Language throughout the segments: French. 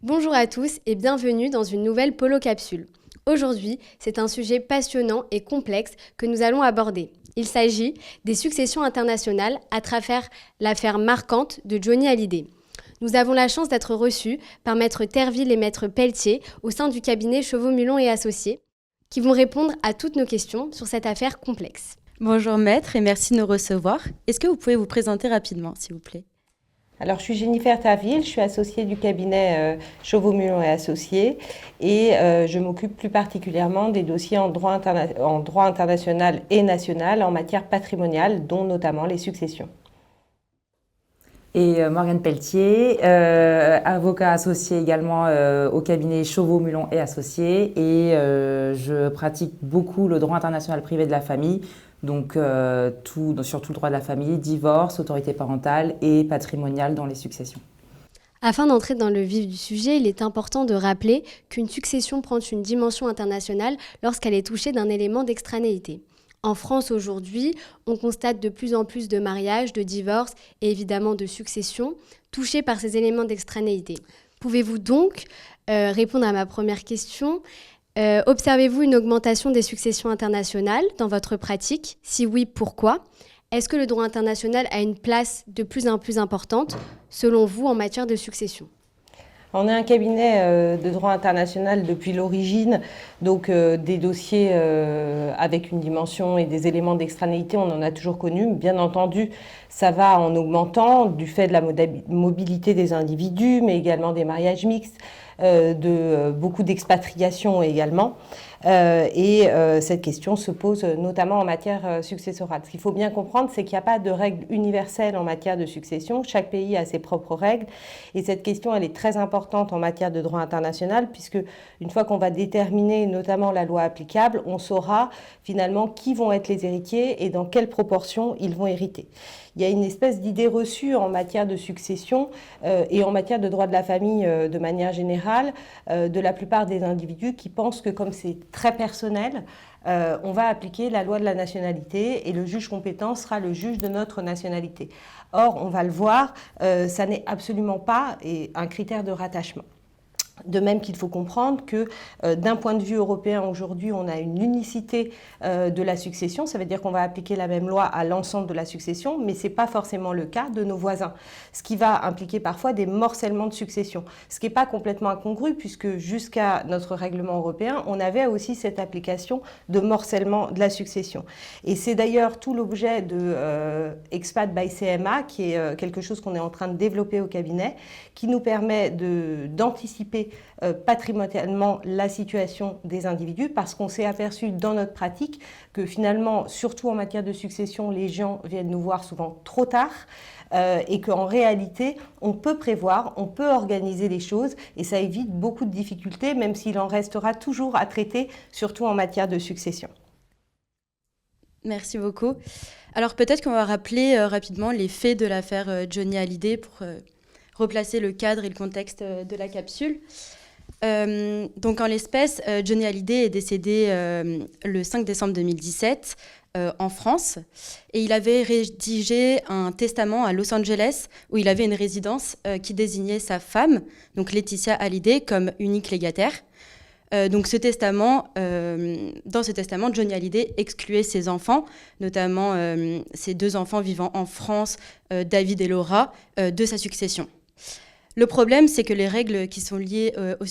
Bonjour à tous et bienvenue dans une nouvelle Polo Capsule. Aujourd'hui, c'est un sujet passionnant et complexe que nous allons aborder. Il s'agit des successions internationales à travers l'affaire marquante de Johnny Hallyday. Nous avons la chance d'être reçus par Maître Terville et Maître Pelletier au sein du cabinet Chauveau-Mulon et Associés qui vont répondre à toutes nos questions sur cette affaire complexe. Bonjour maître et merci de nous recevoir. Est-ce que vous pouvez vous présenter rapidement, s'il vous plaît? Alors, je suis Jennifer Terville, je suis associée du cabinet Chauveau-Mulon et Associés et je m'occupe plus particulièrement des dossiers en droit international et national en matière patrimoniale, dont notamment les successions. Et Morgane Pelletier, avocat associé également au cabinet Chauveau-Mulon et Associés. Et je pratique beaucoup le droit international privé de la famille, donc surtout le droit de la famille, divorce, autorité parentale et patrimoniale dans les successions. Afin d'entrer dans le vif du sujet, il est important de rappeler qu'une succession prend une dimension internationale lorsqu'elle est touchée d'un élément d'extranéité. En France aujourd'hui, on constate de plus en plus de mariages, de divorces et évidemment de successions touchés par ces éléments d'extranéité. Pouvez-vous donc répondre à ma première question ? Observez-vous une augmentation des successions internationales dans votre pratique ? Si oui, pourquoi ? Est-ce que le droit international a une place de plus en plus importante, selon vous, en matière de succession ? On est un cabinet de droit international depuis l'origine, donc des dossiers avec une dimension et des éléments d'extranéité, on en a toujours connu. Bien entendu, ça va en augmentant du fait de la mobilité des individus, mais également des mariages mixtes, de beaucoup d'expatriations également. Cette question se pose notamment en matière successorale. Ce qu'il faut bien comprendre, c'est qu'il n'y a pas de règles universelles en matière de succession. Chaque pays a ses propres règles. Et cette question, elle est très importante en matière de droit international, puisque une fois qu'on va déterminer notamment la loi applicable, on saura finalement qui vont être les héritiers et dans quelle proportion ils vont hériter. Il y a une espèce d'idée reçue en matière de succession et en matière de droit de la famille de manière générale de la plupart des individus qui pensent que comme c'est très personnel, on va appliquer la loi de la nationalité et le juge compétent sera le juge de notre nationalité. Or, on va le voir, ça n'est absolument pas un critère de rattachement. De même qu'il faut comprendre que d'un point de vue européen, aujourd'hui, on a une unicité de la succession. Ça veut dire qu'on va appliquer la même loi à l'ensemble de la succession, mais ce n'est pas forcément le cas de nos voisins. Ce qui va impliquer parfois des morcellements de succession. Ce qui n'est pas complètement incongru, puisque jusqu'à notre règlement européen, on avait aussi cette application de morcellement de la succession. Et c'est d'ailleurs tout l'objet de Expat by CMA, qui est quelque chose qu'on est en train de développer au cabinet, qui nous permet d'anticiper patrimonialement la situation des individus, parce qu'on s'est aperçu dans notre pratique que finalement, surtout en matière de succession, les gens viennent nous voir souvent trop tard et qu'en réalité, on peut prévoir, on peut organiser les choses et ça évite beaucoup de difficultés, même s'il en restera toujours à traiter, surtout en matière de succession. Merci beaucoup. Alors peut-être qu'on va rappeler rapidement les faits de l'affaire Johnny Hallyday pour replacer le cadre et le contexte de la capsule. Donc en l'espèce, Johnny Hallyday est décédé le 5 décembre 2017 en France et il avait rédigé un testament à Los Angeles où il avait une résidence qui désignait sa femme, donc Laetitia Hallyday, comme unique légataire. Donc dans ce testament, Johnny Hallyday excluait ses enfants, notamment ses deux enfants vivant en France, David et Laura, de sa succession. Le problème, c'est que les règles qui sont liées aux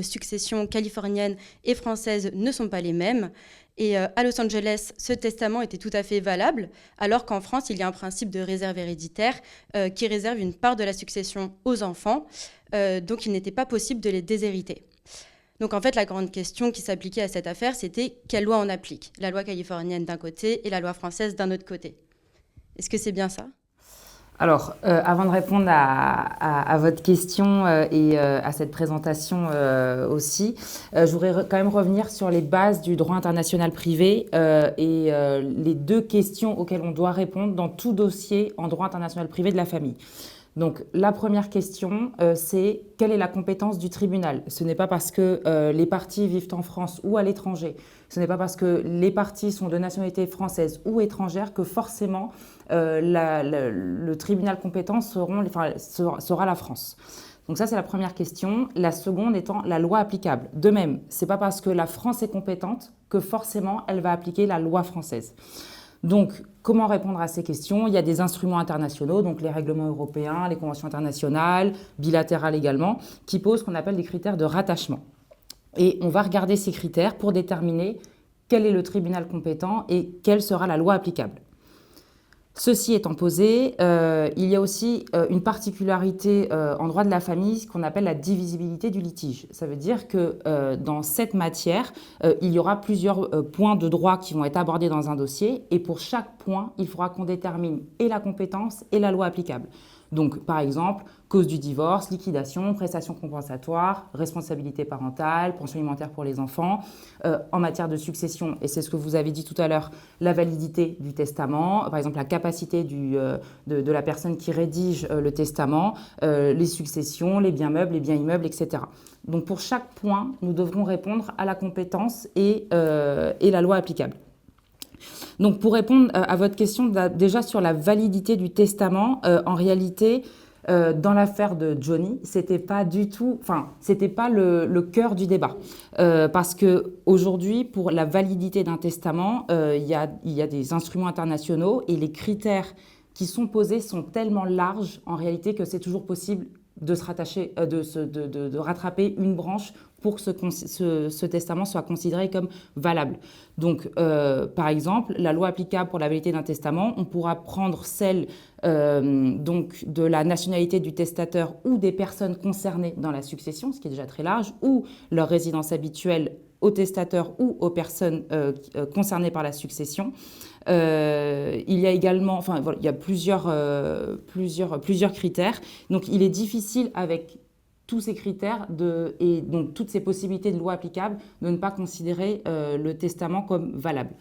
successions californiennes et françaises ne sont pas les mêmes. Et à Los Angeles, ce testament était tout à fait valable, alors qu'en France, il y a un principe de réserve héréditaire qui réserve une part de la succession aux enfants, donc il n'était pas possible de les déshériter. Donc en fait, la grande question qui s'appliquait à cette affaire, c'était quelle loi on applique ? La loi californienne d'un côté et la loi française d'un autre côté. Est-ce que c'est bien ça ? Alors, avant de répondre à votre question et à cette présentation aussi, je voudrais quand même revenir sur les bases du droit international privé et les deux questions auxquelles on doit répondre dans tout dossier en droit international privé de la famille. Donc, la première question, c'est quelle est la compétence du tribunal ? Ce n'est pas parce que les parties vivent en France ou à l'étranger, ce n'est pas parce que les parties sont de nationalité française ou étrangère que forcément le tribunal compétent sera la France. Donc ça, c'est la première question. La seconde étant la loi applicable. De même, ce n'est pas parce que la France est compétente que forcément elle va appliquer la loi française. Donc, comment répondre à ces questions? Il y a des instruments internationaux, donc les règlements européens, les conventions internationales, bilatérales également, qui posent ce qu'on appelle des critères de rattachement. Et on va regarder ces critères pour déterminer quel est le tribunal compétent et quelle sera la loi applicable. Ceci étant posé, il y a aussi une particularité en droit de la famille, ce qu'on appelle la divisibilité du litige. Ça veut dire que dans cette matière, il y aura plusieurs points de droit qui vont être abordés dans un dossier, et pour chaque point, il faudra qu'on détermine et la compétence et la loi applicable. Donc, par exemple, cause du divorce, liquidation, prestations compensatoires, responsabilité parentale, pension alimentaire pour les enfants. En matière de succession, et c'est ce que vous avez dit tout à l'heure, la validité du testament, par exemple la capacité de la personne qui rédige le testament, les successions, les biens meubles, les biens immeubles, etc. Donc, pour chaque point, nous devrons répondre à la compétence et la loi applicable. Donc, pour répondre à votre question, déjà sur la validité du testament, en réalité, dans l'affaire de Johnny, c'était pas le cœur du débat. Parce qu'aujourd'hui, pour la validité d'un testament, il y a des instruments internationaux et les critères qui sont posés sont tellement larges, en réalité, que c'est toujours possible de se rattacher, de rattraper une branche pour que ce testament soit considéré comme valable. Donc, par exemple, la loi applicable pour la validité d'un testament, on pourra prendre celle donc de la nationalité du testateur ou des personnes concernées dans la succession, ce qui est déjà très large, ou leur résidence habituelle aux testateurs ou aux personnes concernées par la succession. Il y a également, il y a plusieurs critères. Donc, il est difficile avec tous ces critères et donc toutes ces possibilités de loi applicable de ne pas considérer le testament comme valable.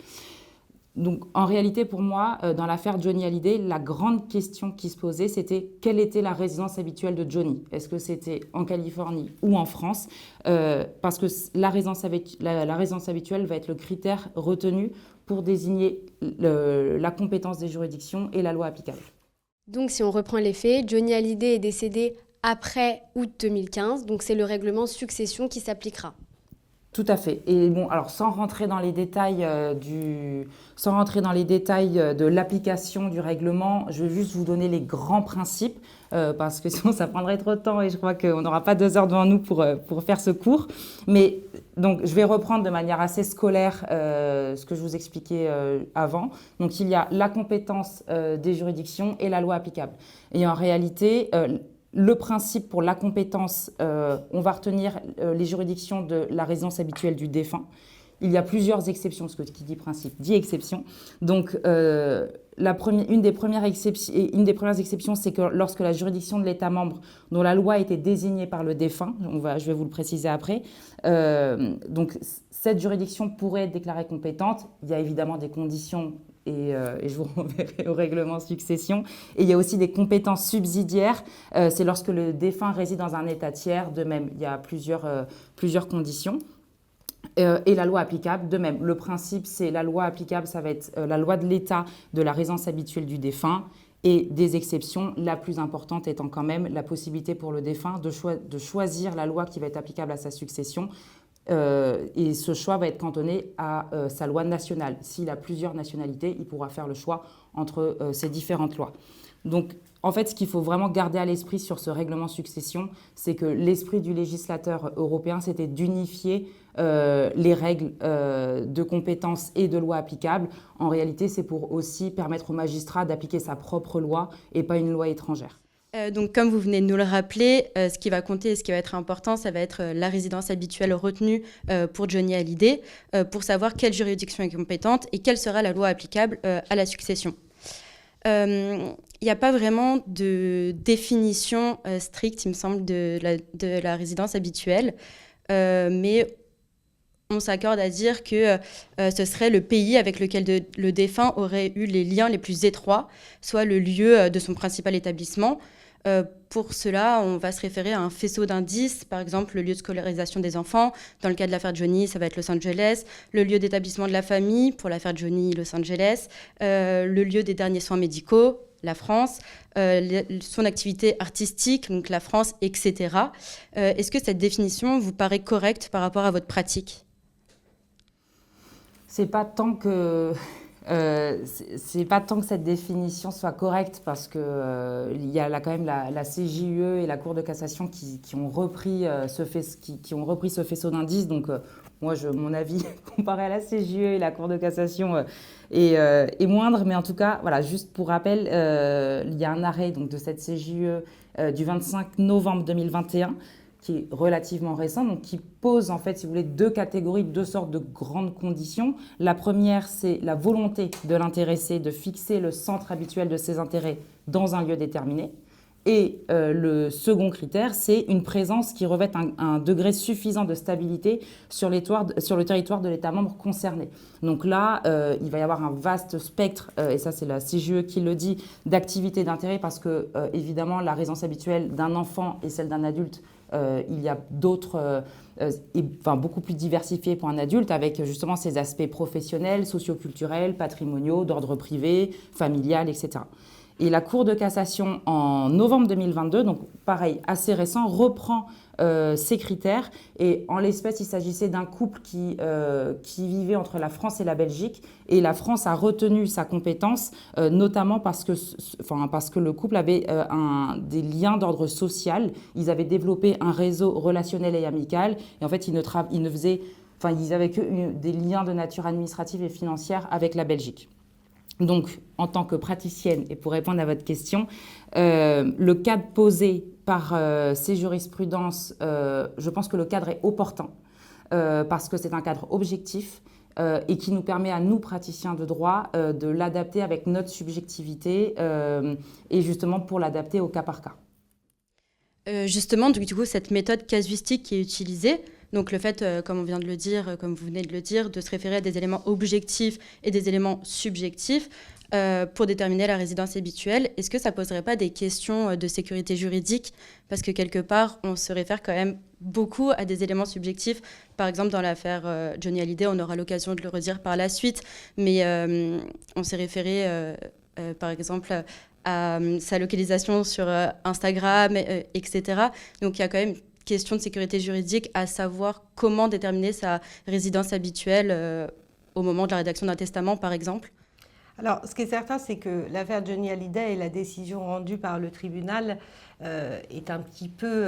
Donc, en réalité, pour moi, dans l'affaire Johnny Hallyday, la grande question qui se posait, c'était quelle était la résidence habituelle de Johnny? Est-ce que c'était en Californie ou en France? Parce que la résidence habituelle va être le critère retenu pour désigner la compétence des juridictions et la loi applicable. Donc, si on reprend les faits, Johnny Hallyday est décédé après août 2015, donc c'est le règlement succession qui s'appliquera. Tout à fait. Et bon, alors sans rentrer dans les détails de l'application du règlement, je vais juste vous donner les grands principes parce que sinon ça prendrait trop de temps et je crois qu'on n'aura pas 2 heures devant nous pour faire ce cours. Mais donc je vais reprendre de manière assez scolaire ce que je vous expliquais avant. Donc il y a la compétence des juridictions et la loi applicable. Et en réalité, le principe pour la compétence, on va retenir les juridictions de la résidence habituelle du défunt. Il y a plusieurs exceptions, parce que qui dit principe dit exception. Donc, une des premières exceptions, c'est que lorsque la juridiction de l'État membre dont la loi a été désignée par le défunt, je vais vous le préciser après, donc cette juridiction pourrait être déclarée compétente. Il y a évidemment des conditions et je vous renverrai au règlement succession. Et il y a aussi des compétences subsidiaires. C'est lorsque le défunt réside dans un État tiers. De même, il y a plusieurs conditions. Et la loi applicable, de même. Le principe, c'est la loi applicable, ça va être la loi de l'État de la résidence habituelle du défunt. Et des exceptions, la plus importante étant quand même la possibilité pour le défunt de choisir la loi qui va être applicable à sa succession. Et ce choix va être cantonné à sa loi nationale. S'il a plusieurs nationalités, il pourra faire le choix entre ces différentes lois. Donc, en fait, ce qu'il faut vraiment garder à l'esprit sur ce règlement succession, c'est que l'esprit du législateur européen, c'était d'unifier les règles de compétences et de loi applicables. En réalité, c'est pour aussi permettre au magistrat d'appliquer sa propre loi et pas une loi étrangère. Donc, comme vous venez de nous le rappeler, ce qui va compter et ce qui va être important, ça va être la résidence habituelle retenue pour Johnny Hallyday, pour savoir quelle juridiction est compétente et quelle sera la loi applicable à la succession. Il n'y a pas vraiment de définition stricte, il me semble, de la résidence habituelle, mais on s'accorde à dire que ce serait le pays avec lequel le défunt aurait eu les liens les plus étroits, soit le lieu de son principal établissement. Pour cela, on va se référer à un faisceau d'indices, par exemple le lieu de scolarisation des enfants. Dans le cas de l'affaire Johnny, ça va être Los Angeles. Le lieu d'établissement de la famille, pour l'affaire Johnny, Los Angeles. Le lieu des derniers soins médicaux, la France, son activité artistique, donc la France, etc. Est-ce que cette définition vous paraît correcte par rapport à votre pratique ? C'est pas tant que cette définition soit correcte parce que il y a là quand même la CJUE et la Cour de cassation qui ont repris ce faisceau d'indices. Donc moi, mon avis comparé à la CJUE et la Cour de cassation est moindre. Mais en tout cas, voilà, juste pour rappel, il y a un arrêt donc, de cette CJUE du 25 novembre 2021 qui est relativement récent, donc qui pose en fait, si vous voulez, deux catégories, deux sortes de grandes conditions. La première, c'est la volonté de l'intéressé de fixer le centre habituel de ses intérêts dans un lieu déterminé. Et le second critère, c'est une présence qui revête un degré suffisant de stabilité sur le territoire de l'État membre concerné. Donc là, il va y avoir un vaste spectre, et ça c'est la CJUE qui le dit, d'activités d'intérêt parce que, évidemment, la résidence habituelle d'un enfant et celle d'un adulte, il y a d'autres, beaucoup plus diversifiées pour un adulte, avec justement ces aspects professionnels, socioculturels, patrimoniaux, d'ordre privé, familial, etc. Et la Cour de cassation, en novembre 2022, donc pareil, assez récent, reprend ces critères. Et en l'espèce, il s'agissait d'un couple qui vivait entre la France et la Belgique. Et la France a retenu sa compétence, notamment parce que le couple avait des liens d'ordre social. Ils avaient développé un réseau relationnel et amical. Et en fait, ils avaient que des liens de nature administrative et financière avec la Belgique. Donc, en tant que praticienne, et pour répondre à votre question, le cadre posé par ces jurisprudences, je pense que le cadre est opportun, parce que c'est un cadre objectif et qui nous permet à nous, praticiens de droit, de l'adapter avec notre subjectivité et justement pour l'adapter au cas par cas. Justement, du coup, cette méthode casuistique qui est utilisée, donc le fait, comme on vient de le dire, comme vous venez de le dire, de se référer à des éléments objectifs et des éléments subjectifs pour déterminer la résidence habituelle, est-ce que ça ne poserait pas des questions de sécurité juridique ? Parce que quelque part, on se réfère quand même beaucoup à des éléments subjectifs. Par exemple, dans l'affaire Johnny Hallyday, on aura l'occasion de le redire par la suite, mais on s'est référé, par exemple, à sa localisation sur Instagram, etc. Donc il y a quand même question de sécurité juridique à savoir comment déterminer sa résidence habituelle au moment de la rédaction d'un testament, par exemple. Alors, ce qui est certain, c'est que l'affaire Johnny Hallyday et la décision rendue par le tribunal est un petit peu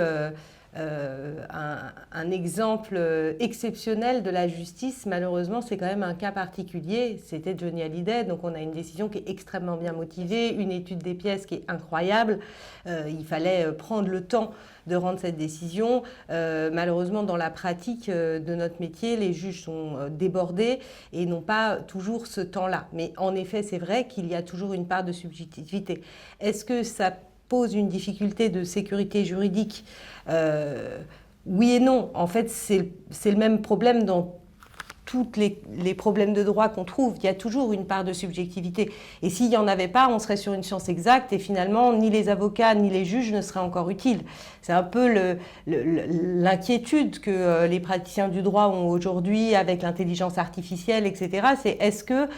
un exemple exceptionnel de la justice. Malheureusement, c'est quand même un cas particulier. C'était Johnny Hallyday, donc on a une décision qui est extrêmement bien motivée, une étude des pièces qui est incroyable. Il fallait prendre le temps de rendre cette décision. Malheureusement, dans la pratique de notre métier, les juges sont débordés et n'ont pas toujours ce temps-là. Mais en effet, c'est vrai qu'il y a toujours une part de subjectivité. Est-ce que ça pose une difficulté de sécurité juridique? Oui et non. En fait, c'est le même problème dans tous les problèmes de droit qu'on trouve. Il y a toujours une part de subjectivité. Et s'il n'y en avait pas, on serait sur une science exacte et finalement, ni les avocats ni les juges ne seraient encore utiles. C'est un peu l'inquiétude que les praticiens du droit ont aujourd'hui avec l'intelligence artificielle, etc. C'est est-ce que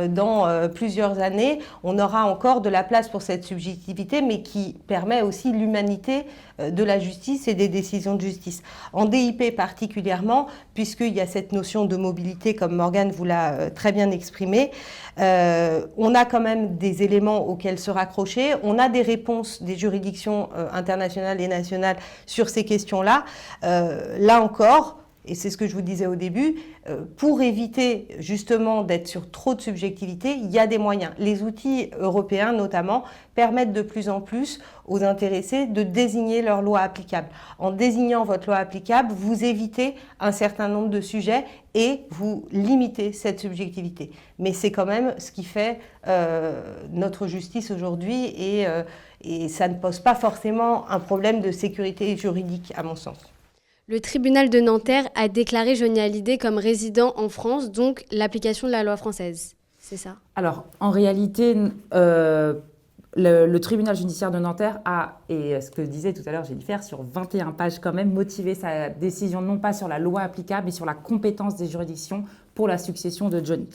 dans plusieurs années, on aura encore de la place pour cette subjectivité, mais qui permet aussi l'humanité de la justice et des décisions de justice. En DIP particulièrement, puisqu'il y a cette notion de mobilité, comme Morgane vous l'a très bien exprimé, on a quand même des éléments auxquels se raccrocher, on a des réponses des juridictions internationales et nationales sur ces questions-là. Là encore, et c'est ce que je vous disais au début, pour éviter justement d'être sur trop de subjectivité, il y a des moyens. Les outils européens notamment permettent de plus en plus aux intéressés de désigner leur loi applicable. En désignant votre loi applicable, vous évitez un certain nombre de sujets et vous limitez cette subjectivité. Mais c'est quand même ce qui fait notre justice aujourd'hui et ça ne pose pas forcément un problème de sécurité juridique à mon sens. Le tribunal de Nanterre a déclaré Johnny Hallyday comme résident en France, donc l'application de la loi française. C'est ça ? Alors, en réalité, le tribunal judiciaire de Nanterre a, et ce que disait tout à l'heure Jennifer, sur 21 pages quand même, motivé sa décision non pas sur la loi applicable, mais sur la compétence des juridictions pour la succession de Johnny.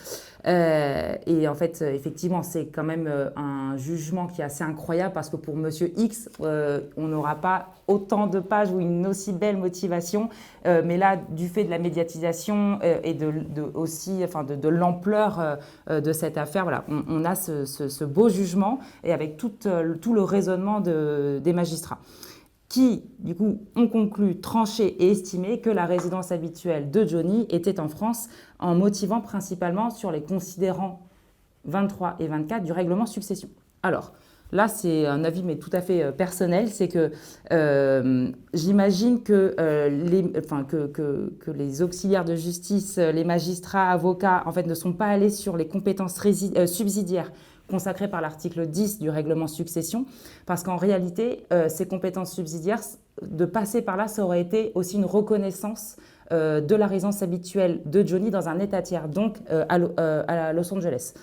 Et en fait, effectivement, c'est quand même un jugement qui est assez incroyable parce que pour Monsieur X, on n'aura pas autant de pages ou une aussi belle motivation. Mais là, du fait de la médiatisation et de l'ampleur de cette affaire, voilà, on a ce beau jugement et avec tout le raisonnement des magistrats qui, du coup, ont conclu, tranché et estimé que la résidence habituelle de Johnny était en France en motivant principalement sur les considérants 23 et 24 du règlement succession. Alors, là, c'est un avis, mais tout à fait personnel, c'est que j'imagine que les auxiliaires de justice, les magistrats, avocats, en fait, ne sont pas allés sur les compétences subsidiaires consacrées par l'article 10 du règlement succession, parce qu'en réalité, ces compétences subsidiaires, de passer par là, ça aurait été aussi une reconnaissance de la résidence habituelle de Johnny dans un État tiers, donc à Los Angeles.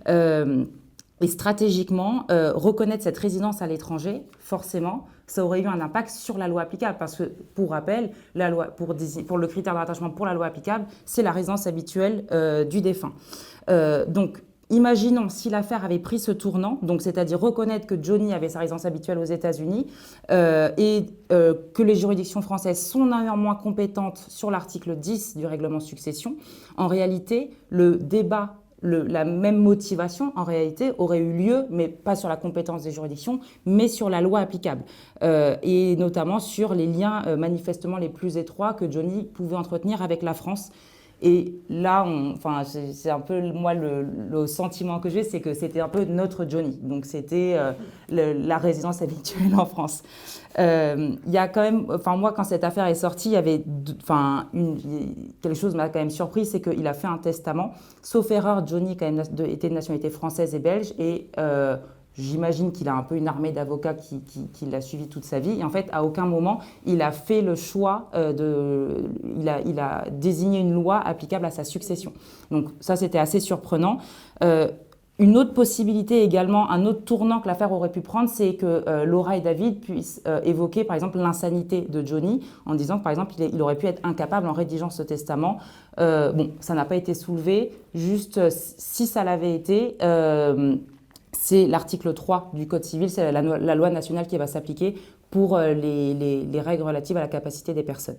Et stratégiquement, reconnaître cette résidence à l'étranger, forcément, ça aurait eu un impact sur la loi applicable. Parce que, pour rappel, la loi, pour le critère de rattachement pour la loi applicable, c'est la résidence habituelle du défunt. Donc, imaginons si l'affaire avait pris ce tournant, donc c'est-à-dire reconnaître que Johnny avait sa résidence habituelle aux États-Unis et que les juridictions françaises sont néanmoins compétentes sur l'article 10 du règlement succession. En réalité, le débat, la même motivation, en réalité, aurait eu lieu, mais pas sur la compétence des juridictions, mais sur la loi applicable. Et notamment sur les liens manifestement les plus étroits que Johnny pouvait entretenir avec la France. Et là, c'est un peu, moi, le sentiment que j'ai, c'est que c'était un peu notre Johnny. Donc, c'était la résidence habituelle en France. Il y a quand même, moi, quand cette affaire est sortie, il y avait, quelque chose m'a quand même surpris, c'est qu'il a fait un testament. Sauf erreur, Johnny quand même, était de nationalité française et belge. Et j'imagine qu'il a un peu une armée d'avocats qui l'a suivi toute sa vie. Et en fait, à aucun moment, il a fait le choix il a désigné une loi applicable à sa succession. Donc ça, c'était assez surprenant. Une autre possibilité également, un autre tournant que l'affaire aurait pu prendre, c'est que Laura et David puissent évoquer, par exemple, l'insanité de Johnny, en disant que, par exemple, il aurait pu être incapable en rédigeant ce testament. Bon, ça n'a pas été soulevé. Juste, si ça l'avait été... c'est l'article 3 du Code civil, c'est la loi nationale qui va s'appliquer pour les règles relatives à la capacité des personnes.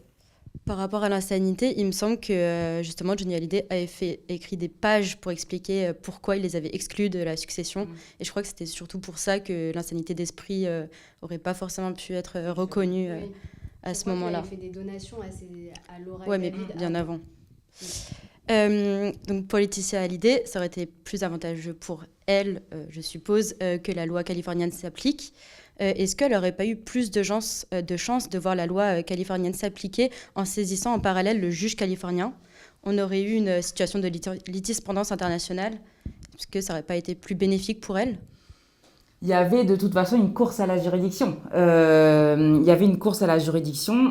Par rapport à l'insanité, il me semble que justement Johnny Hallyday avait écrit des pages pour expliquer pourquoi il les avait exclus de la succession. Et je crois que c'était surtout pour ça que l'insanité d'esprit n'aurait pas forcément pu être reconnue à ce moment-là. Il avait fait des donations à Laura et David. Mais bien avant. Donc pour Laetitia Hallyday, ça aurait été plus avantageux pour elle, je suppose, que la loi californienne s'applique. Est-ce qu'elle n'aurait pas eu plus de chance de voir la loi californienne s'appliquer en saisissant en parallèle le juge californien? On aurait eu une situation de litispendance internationale. Est-ce que ça n'aurait pas été plus bénéfique pour elle? Il y avait de toute façon une course à la juridiction.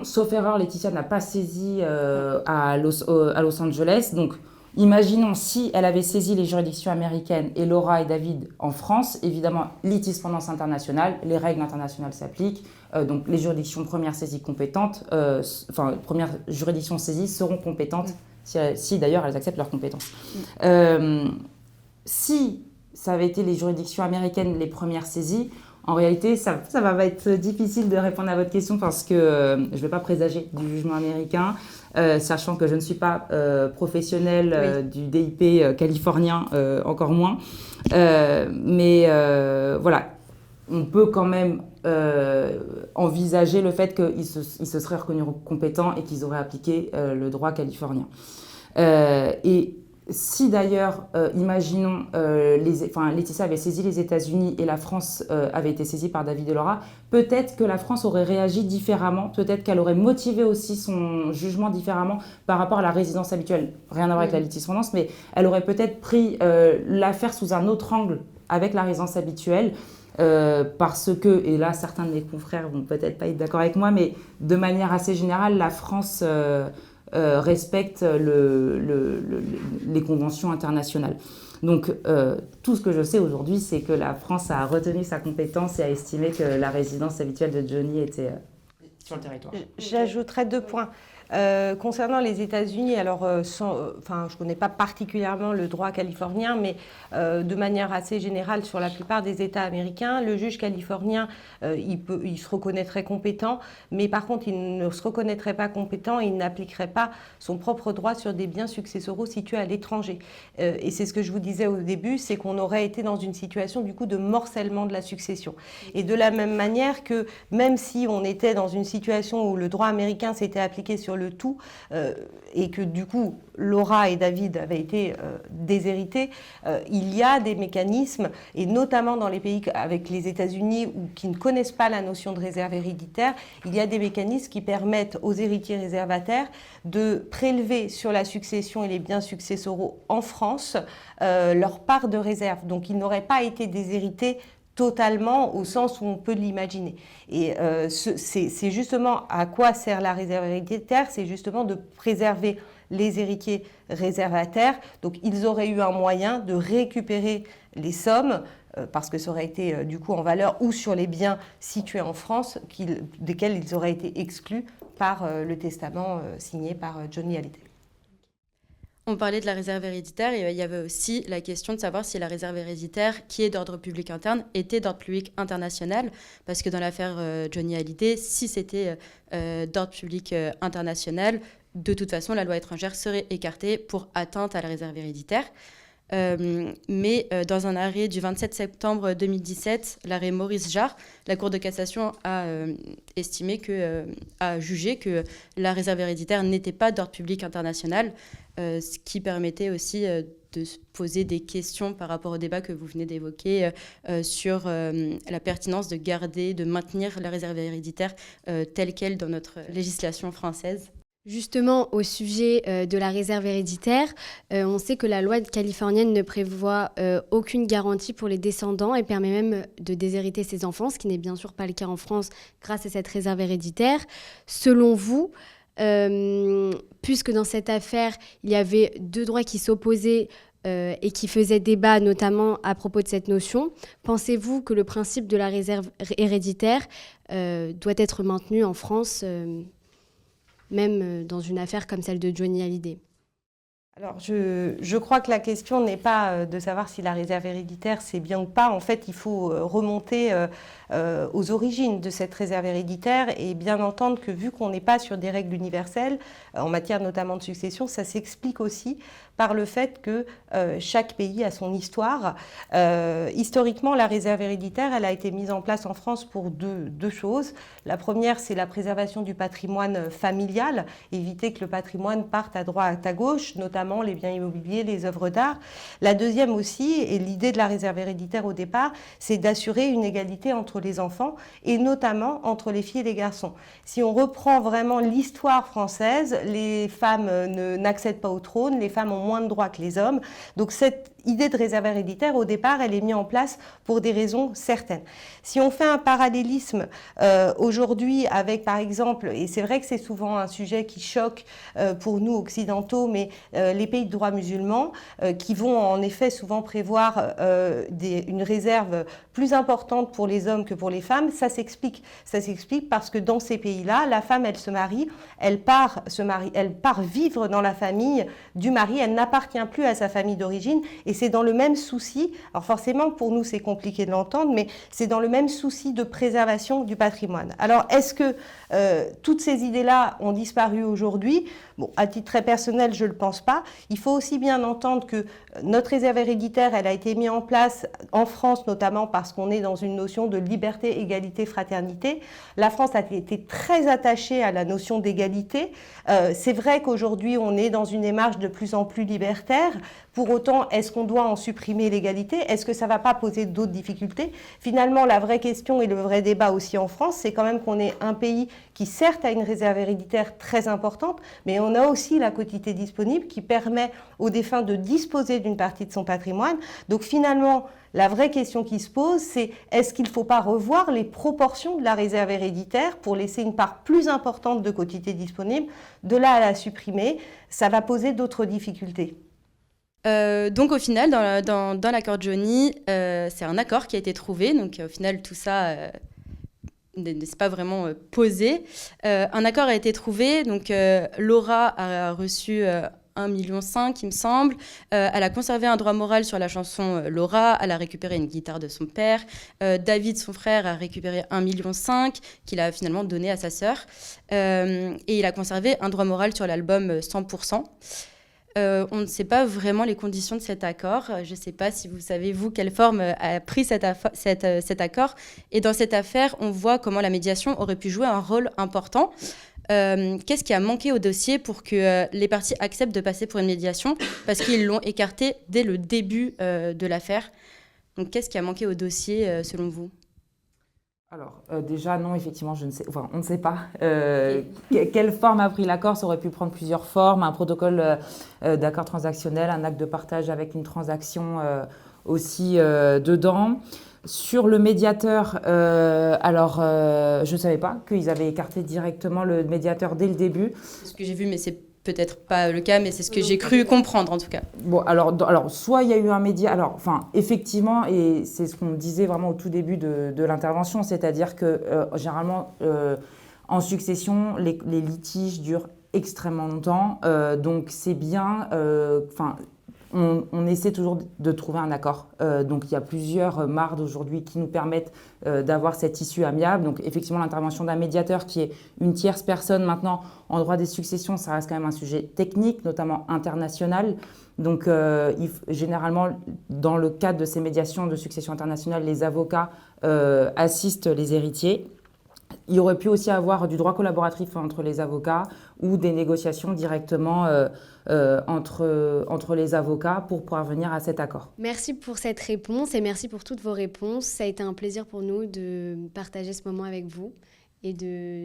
Sauf erreur, Laetitia n'a pas saisi à Los Angeles. Donc, imaginons si elle avait saisi les juridictions américaines et Laura et David en France, évidemment, litispendance internationale, les règles internationales s'appliquent. Donc, les juridictions première saisie compétentes, première juridiction saisie seront compétentes si d'ailleurs elles acceptent leurs compétences. Si ça avait été les juridictions américaines les premières saisies, en réalité, ça va être difficile de répondre à votre question parce que je ne vais pas présager du jugement américain, sachant que je ne suis pas professionnelle du DIP californien, encore moins. Mais voilà, on peut quand même envisager le fait qu'ils se seraient reconnus compétents et qu'ils auraient appliqué le droit californien. Et si d'ailleurs, imaginons, Laetitia avait saisi les États-Unis et la France avait été saisie par David et Laura, peut-être que la France aurait réagi différemment, peut-être qu'elle aurait motivé aussi son jugement différemment par rapport à la résidence habituelle. Rien à voir avec la litispendance, mais elle aurait peut-être pris l'affaire sous un autre angle avec la résidence habituelle. Parce que, et là certains de mes confrères vont peut-être pas être d'accord avec moi, mais de manière assez générale, la France respecte les conventions internationales. Donc, tout ce que je sais aujourd'hui, c'est que la France a retenu sa compétence et a estimé que la résidence habituelle de Johnny était sur le territoire. J'ajouterais 2 points. Concernant les États-Unis, alors, je ne connais pas particulièrement le droit californien, mais de manière assez générale, sur la plupart des États américains, le juge californien, il se reconnaîtrait compétent, mais par contre, il ne se reconnaîtrait pas compétent et il n'appliquerait pas son propre droit sur des biens successoraux situés à l'étranger. Et c'est ce que je vous disais au début, c'est qu'on aurait été dans une situation du coup de morcellement de la succession. Et de la même manière que même si on était dans une situation où le droit américain s'était appliqué sur le tout et que du coup Laura et David avaient été déshérités, il y a des mécanismes, et notamment dans les pays avec les États-Unis ou qui ne connaissent pas la notion de réserve héréditaire, il y a des mécanismes qui permettent aux héritiers réservataires de prélever sur la succession et les biens successoraux en France leur part de réserve. Donc ils n'auraient pas été déshérités totalement au sens où on peut l'imaginer. Et c'est justement à quoi sert la réserve héréditaire, c'est justement de préserver les héritiers réservataires. Donc ils auraient eu un moyen de récupérer les sommes, parce que ça aurait été du coup en valeur, ou sur les biens situés en France, desquels ils auraient été exclus par le testament signé par Johnny Hallyday. On parlait de la réserve héréditaire et il y avait aussi la question de savoir si la réserve héréditaire, qui est d'ordre public interne, était d'ordre public international. Parce que dans l'affaire Johnny Hallyday, si c'était d'ordre public international, de toute façon, la loi étrangère serait écartée pour atteinte à la réserve héréditaire. Mais dans un arrêt du 27 septembre 2017, l'arrêt Maurice Jarre, la Cour de cassation a a jugé que la réserve héréditaire n'était pas d'ordre public international, ce qui permettait aussi de se poser des questions par rapport au débat que vous venez d'évoquer sur la pertinence de maintenir la réserve héréditaire telle qu'elle dans notre législation française. Justement, au sujet de la réserve héréditaire, on sait que la loi californienne ne prévoit aucune garantie pour les descendants et permet même de déshériter ses enfants, ce qui n'est bien sûr pas le cas en France grâce à cette réserve héréditaire. Selon vous, puisque dans cette affaire, il y avait 2 droits qui s'opposaient et qui faisaient débat, notamment à propos de cette notion, pensez-vous que le principe de la réserve héréditaire doit être maintenu en France même dans une affaire comme celle de Johnny Hallyday? Alors, je crois que la question n'est pas de savoir si la réserve héréditaire c'est bien ou pas. En fait, il faut remonter aux origines de cette réserve héréditaire et bien entendre que vu qu'on n'est pas sur des règles universelles, en matière notamment de succession, ça s'explique aussi par le fait que chaque pays a son histoire. Historiquement, la réserve héréditaire, elle a été mise en place en France pour deux choses. La première, c'est la préservation du patrimoine familial, éviter que le patrimoine parte à droite, à gauche, notamment les biens immobiliers, les œuvres d'art. La deuxième aussi, et l'idée de la réserve héréditaire au départ, c'est d'assurer une égalité entre les enfants et notamment entre les filles et les garçons. Si on reprend vraiment l'histoire française, les femmes n'accèdent pas au trône, les femmes ont moins de droits que les hommes. Donc cette idée de réserve héréditaire, au départ, elle est mise en place pour des raisons certaines. Si on fait un parallélisme aujourd'hui avec, par exemple, et c'est vrai que c'est souvent un sujet qui choque pour nous occidentaux, mais les pays de droit musulman, qui vont en effet souvent prévoir une réserve plus importante pour les hommes que pour les femmes, ça s'explique. Ça s'explique parce que dans ces pays-là, la femme, elle se marie, elle part vivre dans la famille du mari, elle n'appartient plus à sa famille d'origine, et c'est dans le même souci, alors forcément pour nous c'est compliqué de l'entendre, mais c'est dans le même souci de préservation du patrimoine. Alors est-ce que toutes ces idées-là ont disparu aujourd'hui? Bon, à titre très personnel, je ne le pense pas. Il faut aussi bien entendre que notre réserve héréditaire, elle a été mise en place en France, notamment parce qu'on est dans une notion de liberté, égalité, fraternité. La France a été très attachée à la notion d'égalité. C'est vrai qu'aujourd'hui, on est dans une démarche de plus en plus libertaire. Pour autant, est-ce qu'on doit en supprimer l'égalité? Est-ce que ça ne va pas poser d'autres difficultés? Finalement, la vraie question et le vrai débat aussi en France, c'est quand même qu'on est un pays qui certes a une réserve héréditaire très importante, mais on a aussi la quotité disponible qui permet aux défunts de disposer d'une partie de son patrimoine. Donc finalement, la vraie question qui se pose, c'est est-ce qu'il ne faut pas revoir les proportions de la réserve héréditaire pour laisser une part plus importante de quotité disponible? De là à la supprimer, ça va poser d'autres difficultés. Donc au final, dans l'accord Johnny, c'est un accord qui a été trouvé. Donc au final, tout ça s'est pas vraiment posé. Un accord a été trouvé, donc Laura a reçu 1,5 million, il me semble. Elle a conservé un droit moral sur la chanson Laura. Elle a récupéré une guitare de son père. David, son frère, a récupéré 1,5 million qu'il a finalement donné à sa sœur. Et il a conservé un droit moral sur l'album 100%. On ne sait pas vraiment les conditions de cet accord. Je ne sais pas si vous savez, vous, quelle forme a pris cet accord. Et dans cette affaire, on voit comment la médiation aurait pu jouer un rôle important. Qu'est-ce qui a manqué au dossier pour que les parties acceptent de passer pour une médiation? Parce qu'ils l'ont écarté dès le début de l'affaire. Donc, qu'est-ce qui a manqué au dossier, selon vous? Alors, déjà, non, effectivement, on ne sait pas quelle forme a pris l'accord. Ça aurait pu prendre plusieurs formes, un protocole d'accord transactionnel, un acte de partage avec une transaction aussi dedans. Sur le médiateur, je ne savais pas qu'ils avaient écarté directement le médiateur dès le début. C'est ce que j'ai vu, mais c'est peut-être pas le cas, mais c'est ce que j'ai cru comprendre en tout cas. Bon, alors soit il y a eu un médiateur, effectivement, et c'est ce qu'on disait vraiment au tout début de l'intervention, c'est-à-dire que généralement, en succession, les litiges durent extrêmement longtemps, donc c'est bien, on essaie toujours de trouver un accord. Donc, il y a plusieurs marges aujourd'hui qui nous permettent d'avoir cette issue amiable. Donc, effectivement, l'intervention d'un médiateur qui est une tierce personne maintenant en droit des successions, ça reste quand même un sujet technique, notamment international. Donc, généralement, dans le cadre de ces médiations de succession internationale, les avocats assistent les héritiers. Il y aurait pu aussi avoir du droit collaboratif entre les avocats ou des négociations directement entre les avocats pour parvenir à cet accord. Merci pour cette réponse et merci pour toutes vos réponses. Ça a été un plaisir pour nous de partager ce moment avec vous et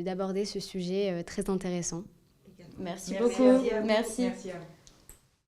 d'aborder ce sujet très intéressant. Merci beaucoup. Merci. Merci à vous.